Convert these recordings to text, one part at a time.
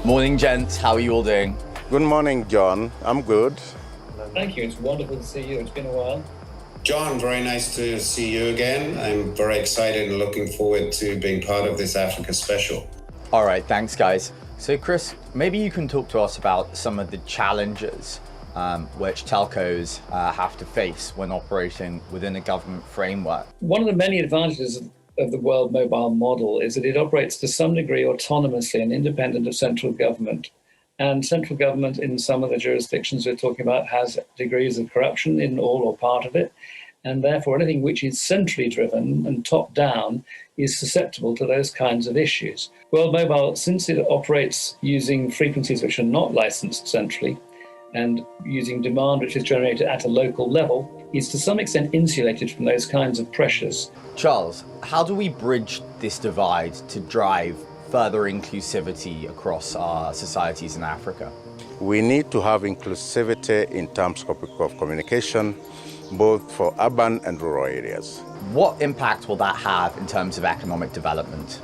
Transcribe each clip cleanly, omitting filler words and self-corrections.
Morning, gents. How are you all doing? Good morning, John. I'm good. Thank you. It's wonderful to see you. It's been a while. John, very nice to see you again. I'm very excited and looking forward to being part of this Africa special. All right, thanks, guys. So, Chris, maybe you can talk to us about some of the challenges which telcos have to face when operating within a government framework. One of the many advantages of the World Mobile model is that it operates to some degree autonomously and independent of central government. And central government in some of the jurisdictions we're talking about has degrees of corruption in all or part of it. And therefore, anything which is centrally driven and top down is susceptible to those kinds of issues. World Mobile, since it operates using frequencies which are not licensed centrally and using demand which is generated at a local level, is to some extent insulated from those kinds of pressures. Charles, how do we bridge this divide to drive further inclusivity across our societies in Africa? We need to have inclusivity in terms of communication, both for urban and rural areas. What impact will that have in terms of economic development?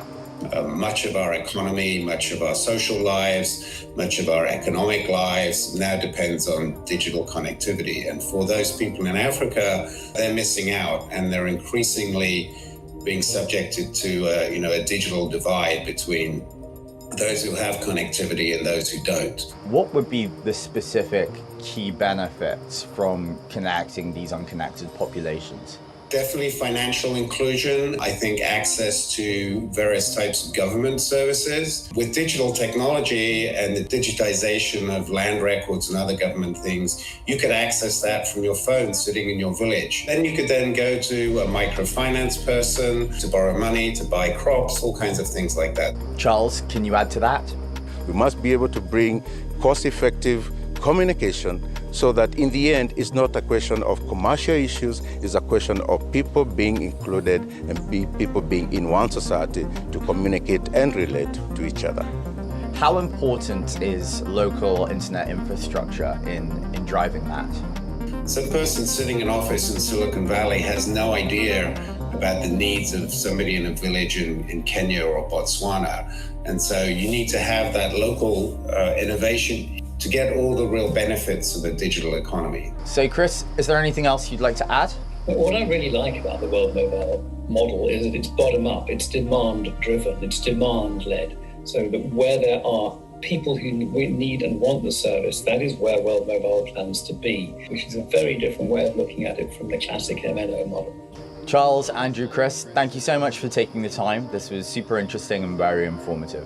Much of our economy, much of our social lives, much of our economic lives now depends on digital connectivity. And for those people in Africa, they're missing out, and they're increasingly being subjected to a digital divide between those who have connectivity and those who don't. What would be the specific key benefits from connecting these unconnected populations? Definitely financial inclusion. I think access to various types of government services. With digital technology and the digitization of land records and other government things, you could access that from your phone sitting in your village. Then you could then go to a microfinance person to borrow money, to buy crops, all kinds of things like that. Charles, can you add to that? We must be able to bring cost-effective communication so that in the end, it's not a question of commercial issues, it's a question of people being included and people being in one society to communicate and relate to each other. How important is local internet infrastructure in driving that? Some person sitting in office in Silicon Valley has no idea about the needs of somebody in a village in Kenya or Botswana. And so you need to have that local innovation to get all the real benefits of the digital economy. So, Chris, is there anything else you'd like to add? What I really like about the World Mobile model is that it's bottom-up, it's demand-driven, it's demand-led, so that where there are people who need and want the service, that is where World Mobile plans to be, which is a very different way of looking at it from the classic MNO model. Charles, Andrew, Chris, thank you so much for taking the time. This was super interesting and very informative.